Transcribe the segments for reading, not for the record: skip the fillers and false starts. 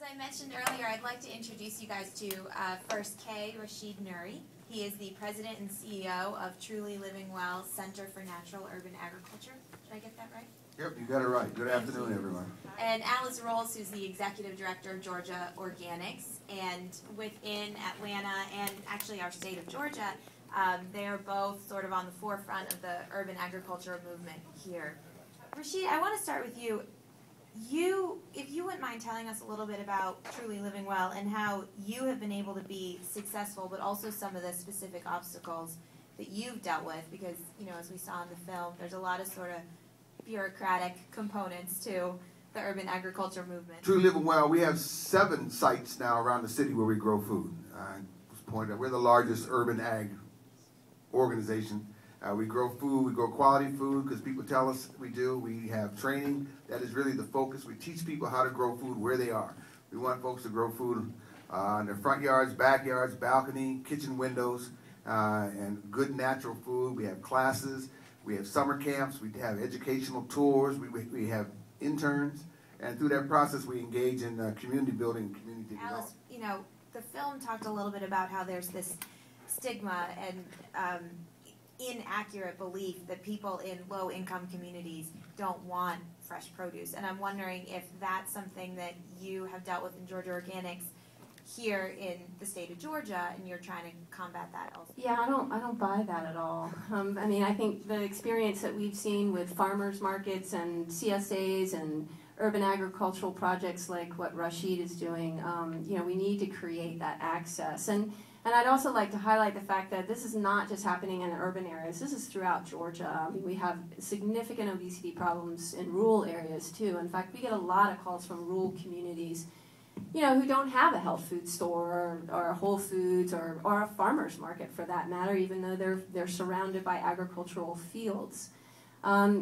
As I mentioned earlier, I'd like to introduce you guys to first Rashid Nuri. He is the president and CEO of Truly Living Well Center for Natural Urban Agriculture. Did I get that right? Yep, you got it right. Good afternoon, everyone. And Alice Rolls, who's the executive director of Georgia Organics. And within Atlanta and actually our state of Georgia, they are both sort of on the forefront of the urban agriculture movement here. Rashid, I want to start with you. If you wouldn't mind telling us a little bit about Truly Living Well and how you have been able to be successful, but also some of the specific obstacles that you've dealt with, because, you know, as we saw in the film, there's a lot of sort of bureaucratic components to the urban agriculture movement. Truly Living Well, we have 7 sites now around the city where we grow food. I was pointed out, we're the largest urban ag organization. We grow food, we grow quality food because people tell us we do. We have training. That is really the focus. We teach people how to grow food where they are. We want folks to grow food in their front yards, backyards, balcony, kitchen windows, and good natural food. We have classes. We have summer camps. We have educational tours. We have interns. And through that process, we engage in community building and community development. Alice, you know, the film talked a little bit about how there's this stigma and inaccurate belief that people in low-income communities don't want fresh produce. And I'm wondering if that's something that you have dealt with in Georgia Organics here in the state of Georgia, and you're trying to combat that also. Yeah, I don't buy that at all. I mean, I think the experience that we've seen with farmers markets and CSAs and urban agricultural projects like what Rashid is doing, you know, we need to create that access. And I'd also like to highlight the fact that this is not just happening in urban areas. This is throughout Georgia. I mean, we have significant obesity problems in rural areas too. In fact, we get a lot of calls from rural communities, you know, who don't have a health food store or a Whole Foods or a farmer's market for that matter, even though they're surrounded by agricultural fields.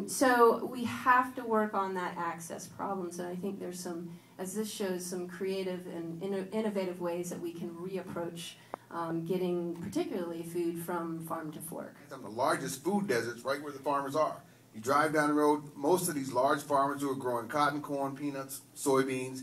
So we have to work on that access problems, and I think there's some, as this shows, some creative and innovative ways that we can reapproach getting particularly food from farm to fork. Some of the largest food deserts right where the farmers are. You drive down the road, most of these large farmers who are growing cotton, corn, peanuts, soybeans,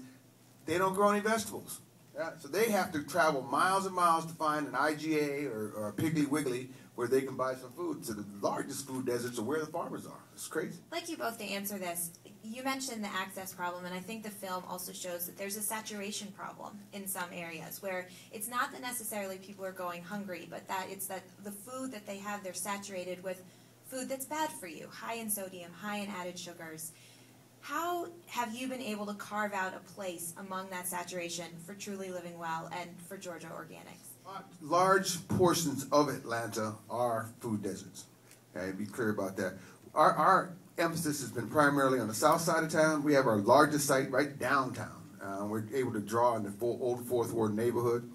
they don't grow any vegetables. Yeah? So they have to travel miles and miles to find an IGA or a Piggly Wiggly where they can buy some food. So the largest food deserts are where the farmers are. It's crazy. I'd like you both to answer this. You mentioned the access problem, and I think the film also shows that there's a saturation problem in some areas where it's not that necessarily people are going hungry, but that it's that the food that they have, they're saturated with food that's bad for you, high in sodium, high in added sugars. How have you been able to carve out a place among that saturation for Truly Living Well and for Georgia Organics? Large portions of Atlanta are food deserts. Okay, be clear about that. Our emphasis has been primarily on the south side of town. We have our largest site right downtown. We're able to draw in the old Fourth Ward neighborhood.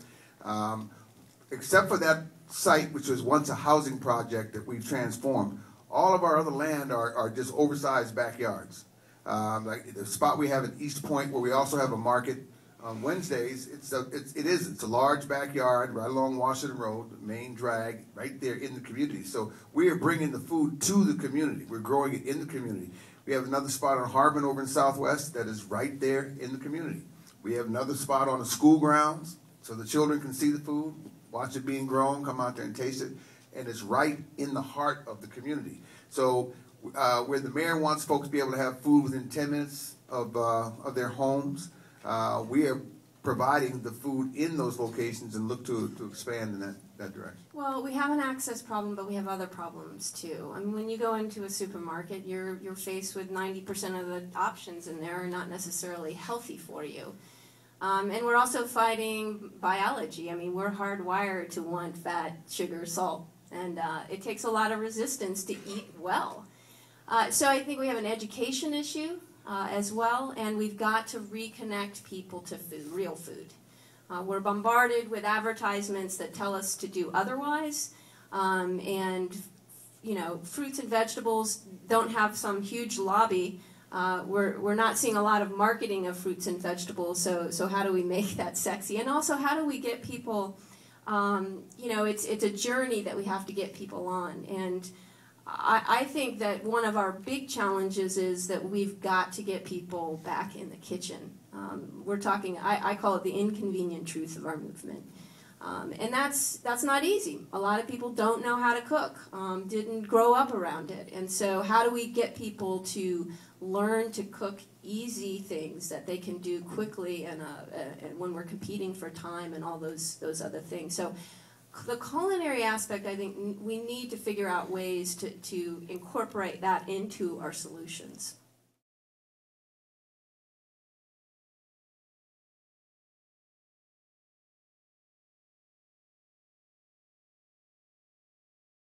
Except for that site, which was once a housing project that we've transformed, all of our other land are just oversized backyards. Like the spot we have at East Point, where we also have a market on Wednesdays, it's a large backyard right along Washington Road, the main drag, right there in the community. So we are bringing the food to the community. We're growing it in the community. We have another spot on Harbin over in Southwest that is right there in the community. We have another spot on the school grounds so the children can see the food, watch it being grown, come out there and taste it, and it's right in the heart of the community. So where the mayor wants folks to be able to have food within 10 minutes of their homes, we are providing the food in those locations and look to expand in that direction. Well, we have an access problem, but we have other problems too. I mean, when you go into a supermarket, you're faced with 90% of the options in there are not necessarily healthy for you. And we're also fighting biology. I mean, we're hardwired to want fat, sugar, salt, and it takes a lot of resistance to eat well. So I think we have an education issue as well, and we've got to reconnect people to food, real food. We're bombarded with advertisements that tell us to do otherwise, and you know, fruits and vegetables don't have some huge lobby. We're not seeing a lot of marketing of fruits and vegetables, so how do we make that sexy? And also, how do we get people, you know, it's a journey that we have to get people on, and I think that one of our big challenges is that we've got to get people back in the kitchen. We're talking, I call it the inconvenient truth of our movement. And that's not easy. A lot of people don't know how to cook, didn't grow up around it. And so how do we get people to learn to cook easy things that they can do quickly and when we're competing for time and all those other things? So the culinary aspect, I think we need to figure out ways to incorporate that into our solutions.